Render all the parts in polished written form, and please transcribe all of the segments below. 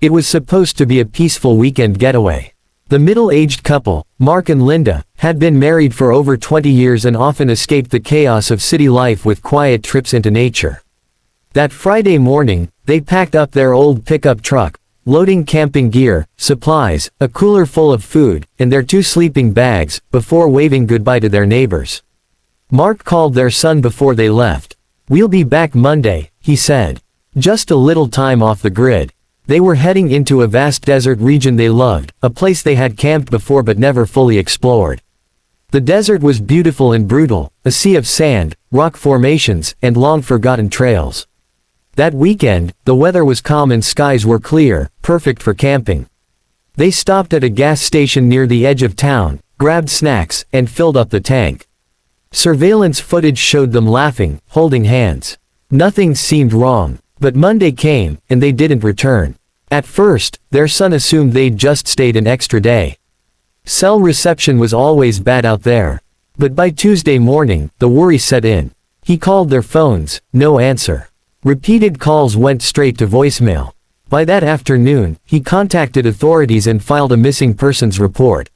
It was supposed to be a peaceful weekend getaway. The middle-aged couple, Mark and Linda, had been married for over 20 years and often escaped the chaos of city life with quiet trips into nature. That Friday morning, they packed up their old pickup truck, loading camping gear, supplies, a cooler full of food, and their 2 sleeping bags, before waving goodbye to their neighbors. Mark called their son before they left. "We'll be back Monday," he said. Just a little time off the grid. They were heading into a vast desert region they loved, a place they had camped before but never fully explored. The desert was beautiful and brutal, a sea of sand, rock formations, and long-forgotten trails. That weekend, the weather was calm and skies were clear, perfect for camping. They stopped at a gas station near the edge of town, grabbed snacks, and filled up the tank. Surveillance footage showed them laughing, holding hands. Nothing seemed wrong. But Monday came, and they didn't return. At first, their son assumed they'd just stayed an extra day. Cell reception was always bad out there. But by Tuesday morning, the worry set in. He called their phones, no answer. Repeated calls went straight to voicemail. By that afternoon, he contacted authorities and filed a missing persons report.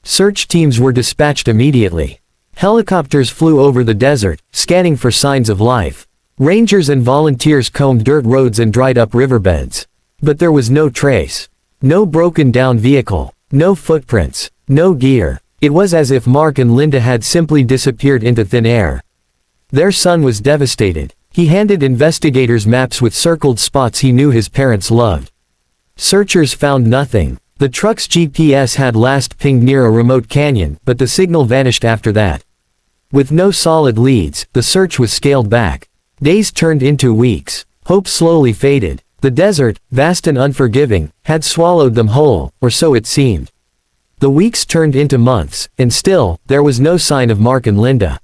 Search teams were dispatched immediately. Helicopters flew over the desert, scanning for signs of life. Rangers and volunteers combed dirt roads and dried up riverbeds. But there was no trace. No broken-down vehicle. No footprints. No gear. It was as if Mark and Linda had simply disappeared into thin air. Their son was devastated. He handed investigators maps with circled spots he knew his parents loved. Searchers found nothing. The truck's GPS had last pinged near a remote canyon, but the signal vanished after that. With no solid leads, the search was scaled back. Days turned into weeks. Hope slowly faded. The desert, vast and unforgiving, had swallowed them whole, or so it seemed. The weeks turned into months, and still, there was no sign of Mark and Linda.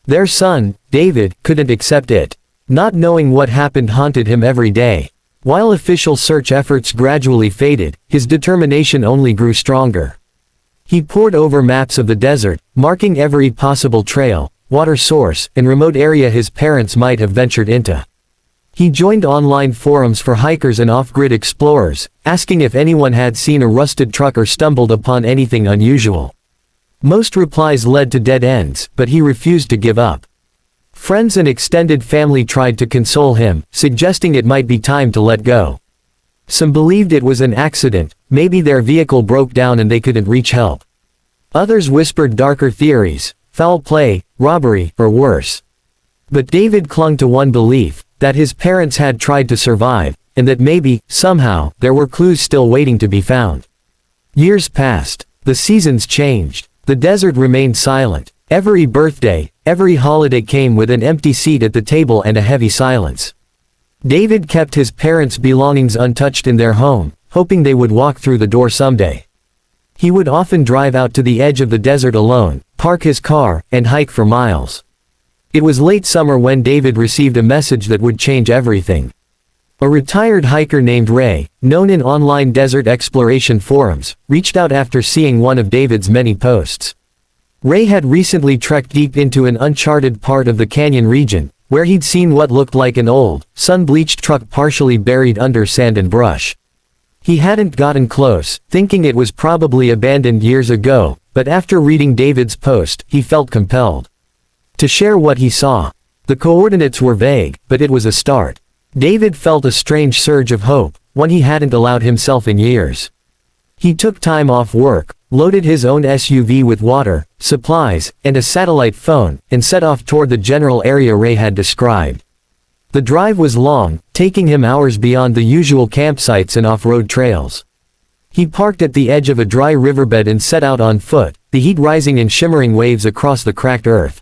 Their son, David, couldn't accept it. Not knowing what happened haunted him every day. While official search efforts gradually faded, his determination only grew stronger. He pored over maps of the desert, marking every possible trail, water source, and remote area his parents might have ventured into. He joined online forums for hikers and off-grid explorers, asking if anyone had seen a rusted truck or stumbled upon anything unusual. Most replies led to dead ends, but he refused to give up. Friends and extended family tried to console him, suggesting it might be time to let go. Some believed it was an accident, maybe their vehicle broke down and they couldn't reach help. Others whispered darker theories. Foul play, robbery, or worse. But David clung to one belief, that his parents had tried to survive, and that maybe, somehow, there were clues still waiting to be found. Years passed. The seasons changed. The desert remained silent. Every birthday, every holiday came with an empty seat at the table and a heavy silence. David kept his parents' belongings untouched in their home, hoping they would walk through the door someday. He would often drive out to the edge of the desert alone, park his car, and hike for miles. It was late summer when David received a message that would change everything. A retired hiker named Ray, known in online desert exploration forums, reached out after seeing one of David's many posts. Ray had recently trekked deep into an uncharted part of the canyon region, where he'd seen what looked like an old, sun-bleached truck partially buried under sand and brush. He hadn't gotten close, thinking it was probably abandoned years ago, but after reading David's post, he felt compelled to share what he saw. The coordinates were vague, but it was a start. David felt a strange surge of hope, one he hadn't allowed himself in years. He took time off work, loaded his own SUV with water, supplies, and a satellite phone, and set off toward the general area Ray had described. The drive was long, taking him hours beyond the usual campsites and off-road trails. He parked at the edge of a dry riverbed and set out on foot, the heat rising in shimmering waves across the cracked earth.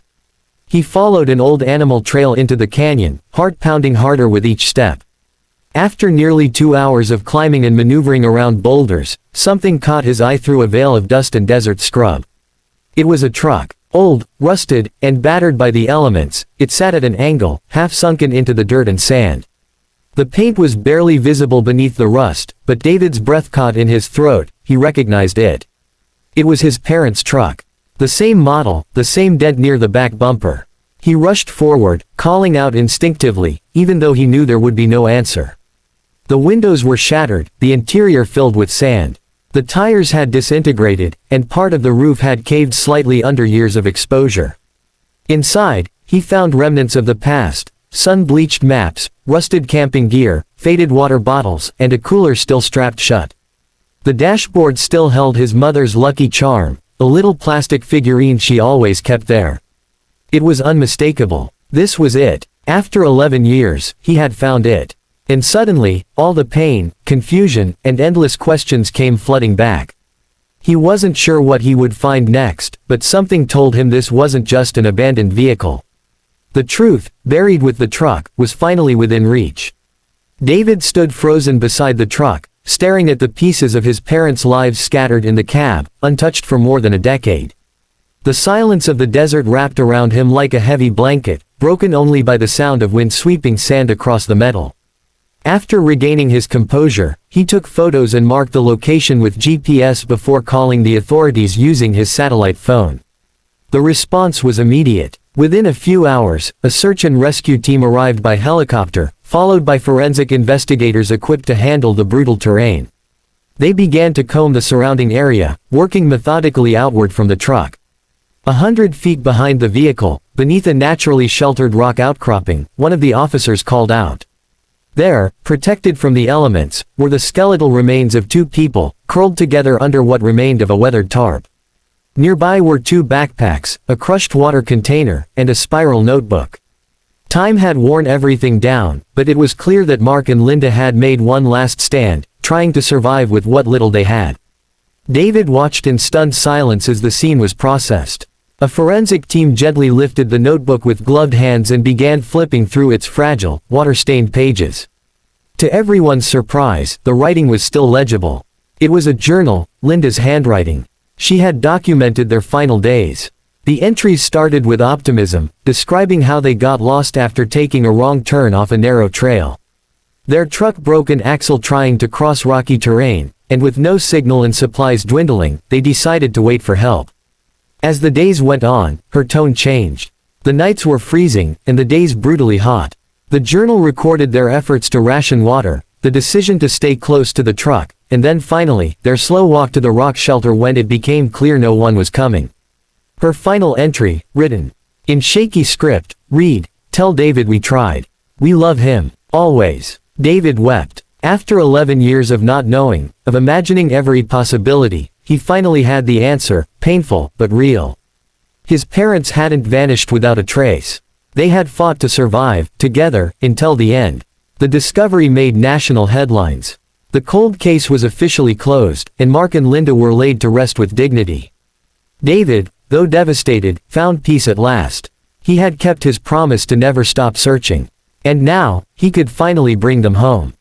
He followed an old animal trail into the canyon, heart pounding harder with each step. After nearly 2 hours of climbing and maneuvering around boulders, something caught his eye through a veil of dust and desert scrub. It was a truck. Old, rusted, and battered by the elements, it sat at an angle, half sunken into the dirt and sand. The paint was barely visible beneath the rust, but David's breath caught in his throat. He recognized it. It was his parents' truck. The same model, the same dent near the back bumper. He rushed forward, calling out instinctively, even though he knew there would be no answer. The windows were shattered, the interior filled with sand. The tires had disintegrated, and part of the roof had caved slightly under years of exposure. Inside, he found remnants of the past, sun-bleached maps, rusted camping gear, faded water bottles, and a cooler still strapped shut. The dashboard still held his mother's Lucky Charm, a little plastic figurine she always kept there. It was unmistakable. This was it. After 11 years, he had found it. And suddenly, all the pain, confusion, and endless questions came flooding back. He wasn't sure what he would find next, but something told him this wasn't just an abandoned vehicle. The truth, buried with the truck, was finally within reach. David stood frozen beside the truck, staring at the pieces of his parents' lives scattered in the cab, untouched for more than a decade. The silence of the desert wrapped around him like a heavy blanket, broken only by the sound of wind sweeping sand across the metal. After regaining his composure, he took photos and marked the location with GPS before calling the authorities using his satellite phone. The response was immediate. Within a few hours, a search and rescue team arrived by helicopter, followed by forensic investigators equipped to handle the brutal terrain. They began to comb the surrounding area, working methodically outward from the truck. 100 feet behind the vehicle, beneath a naturally sheltered rock outcropping, one of the officers called out. There, protected from the elements, were the skeletal remains of two people, curled together under what remained of a weathered tarp. Nearby were two backpacks, a crushed water container, and a spiral notebook. Time had worn everything down, but it was clear that Mark and Linda had made one last stand, trying to survive with what little they had. David watched in stunned silence as the scene was processed. A forensic team gently lifted the notebook with gloved hands and began flipping through its fragile, water-stained pages. To everyone's surprise, the writing was still legible. It was a journal, Linda's handwriting. She had documented their final days. The entries started with optimism, describing how they got lost after taking a wrong turn off a narrow trail. Their truck broke an axle trying to cross rocky terrain, and with no signal and supplies dwindling, they decided to wait for help. As the days went on, her tone changed. The nights were freezing, and the days brutally hot. The journal recorded their efforts to ration water, the decision to stay close to the truck, and then finally, their slow walk to the rock shelter when it became clear no one was coming. Her final entry, written in shaky script, read, "Tell David we tried. We love him, always." David wept. After 11 years of not knowing, of imagining every possibility, he finally had the answer, painful, but real. His parents hadn't vanished without a trace. They had fought to survive, together, until the end. The discovery made national headlines. The cold case was officially closed, and Mark and Linda were laid to rest with dignity. David, though devastated, found peace at last. He had kept his promise to never stop searching. And now, he could finally bring them home.